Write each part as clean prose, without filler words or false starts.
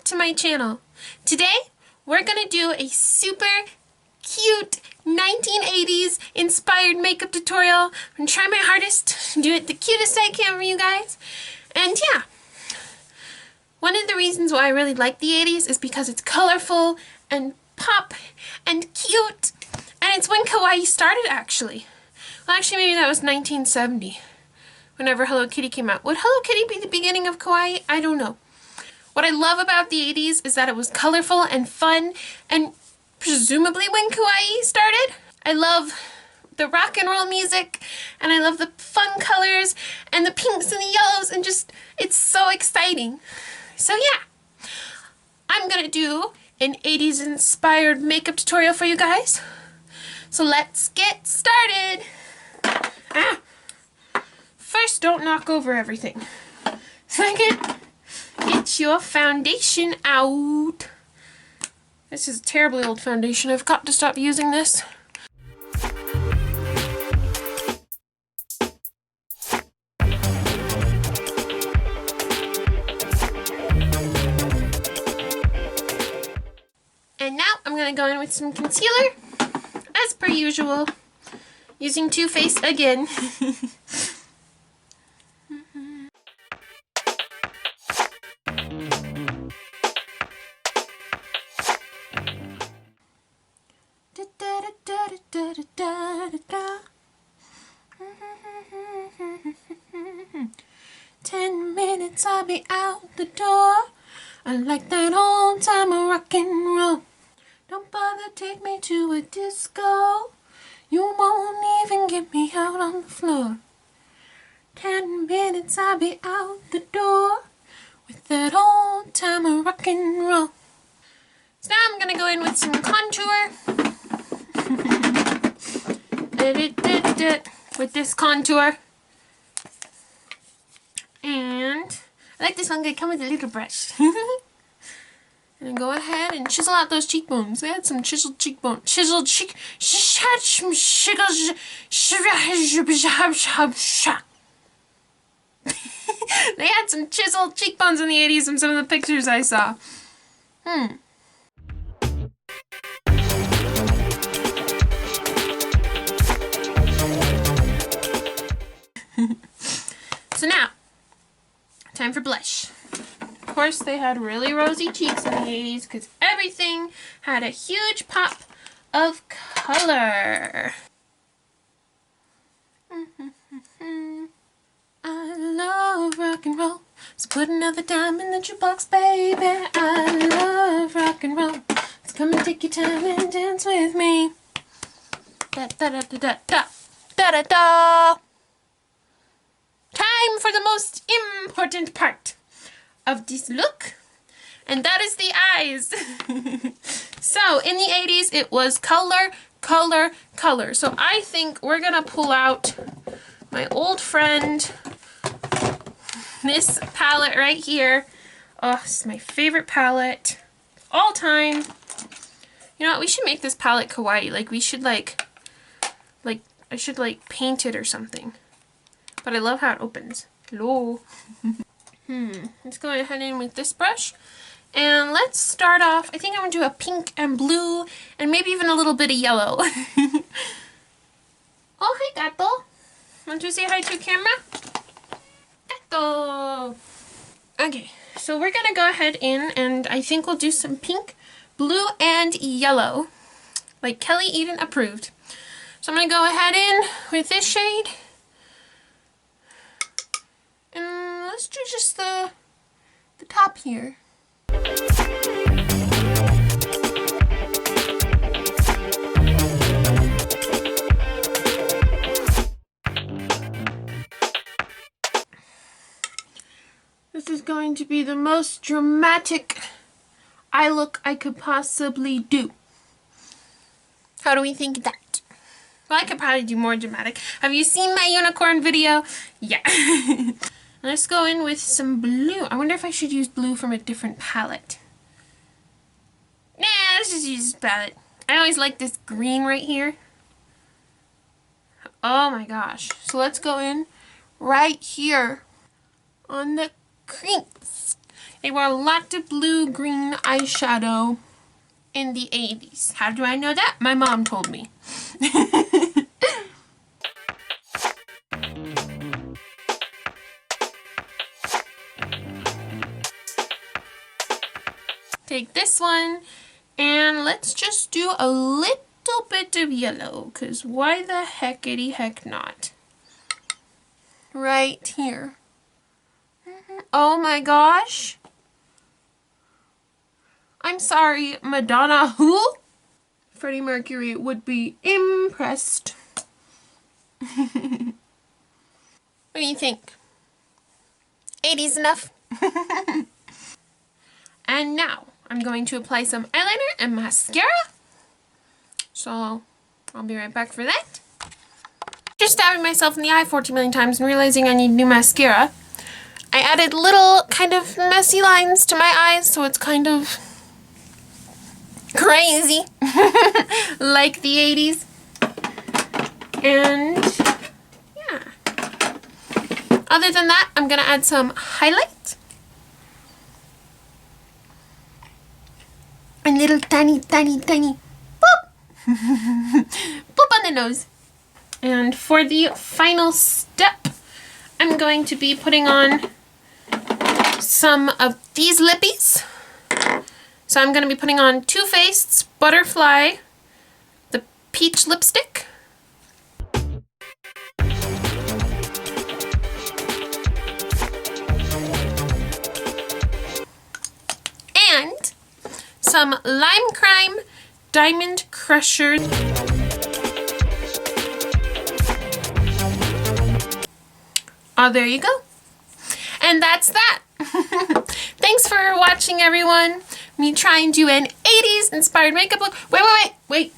to my channel. Today we're gonna do a super cute 1980s inspired makeup tutorial. I'm gonna try my hardest to do it the cutest I can for you guys. And yeah, one of the reasons why I really like the 80s is because it's colorful and pop and cute, and it's when kawaii started actually. Well, actually maybe that was 1970. Whenever Hello Kitty came out. Would Hello Kitty be the beginning of kawaii? I don't know. What I love about the 80s is that it was colorful and fun, and presumably when kawaii started. I love the rock and roll music, and I love the fun colors and the pinks and the yellows, and just, it's so exciting. So yeah, I'm gonna do an 80s inspired makeup tutorial for you guys. So let's get started. First, don't knock over everything. Second, get your foundation out. This is a terribly old foundation. I've got to stop using this. And now I'm going to go in with some concealer, as per usual, using Too Faced again. "10 minutes, I'll be out the door. I like that old time of rock and roll. Don't bother, take me to a disco. You won't even get me out on the floor. 10 minutes, I'll be out the door with that old time of rock and roll." So now I'm gonna go in with some contour. With this contour. And I like this one, gonna come with a little brush. And go ahead and chisel out those cheekbones. They had some chiseled cheekbones. Chiseled cheek. They had some chiseled cheekbones in the 80s in some of the pictures I saw. So now, time for blush. Of course, they had really rosy cheeks in the 80s because everything had a huge pop of color. I love rock and roll, so put another dime in the jukebox, baby. I love rock and roll, so come and take your time and dance with me. Da da da da da da da da da. Time for the most important part of this look, and that is the eyes. So in the 80s it was color, color, color. So I think we're gonna pull out my old friend, this palette right here. Oh, this is my favorite palette all time. You know what, we should make this palette kawaii. Like we should I should like paint it or something. But I love how it opens. Hello. Let's go ahead in with this brush. And let's start off, I think I'm going to do a pink and blue and maybe even a little bit of yellow. Oh, hi Gato. Want to say hi to camera? Gato. Okay, so we're going to go ahead in and I think we'll do some pink, blue, and yellow. Like Kelly Eden approved. So I'm going to go ahead in with this shade. And let's do just the top here. This is going to be the most dramatic eye look I could possibly do. How do we think of that? Well, I could probably do more dramatic. Have you seen my unicorn video? Yeah. Let's go in with some blue. I wonder if I should use blue from a different palette. Nah, let's just use this palette. I always like this green right here. Oh my gosh. So let's go in right here on the crease. They wore a lot of blue-green eyeshadow in the 80s. How do I know that? My mom told me. Take this one, and let's just do a little bit of yellow, because why the heckity heck not? Right here. Oh my gosh. I'm sorry, Madonna who? Freddie Mercury would be impressed. What do you think? 80s enough? And now I'm going to apply some eyeliner and mascara. So I'll be right back for that. Just stabbing myself in the eye 40 million times and realizing I need new mascara. I added little kind of messy lines to my eyes, so it's kind of crazy, like the 80s. And yeah. Other than that, I'm gonna add some highlight. A little tiny boop. Boop on the nose. And for the final step, I'm going to be putting on some of these lippies. So I'm going to be putting on Too Faced's Butterfly, the peach lipstick. And some Lime Crime Diamond Crusher. Oh, there you go. And that's that. Thanks for watching, everyone. Me try and do an 80s inspired makeup look. Wait.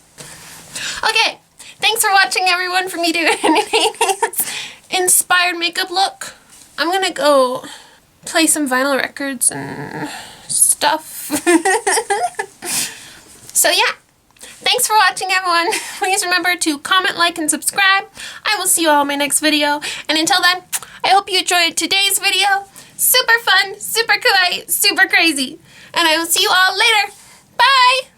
Okay. Thanks for watching, everyone, for me doing an 80s inspired makeup look. I'm gonna go play some vinyl records and stuff. So yeah. Thanks for watching, everyone. Please remember to comment, like, and subscribe. I will see you all in my next video. And until then, I hope you enjoyed today's video. Super fun, super kawaii, super crazy. And I will see you all later. Bye!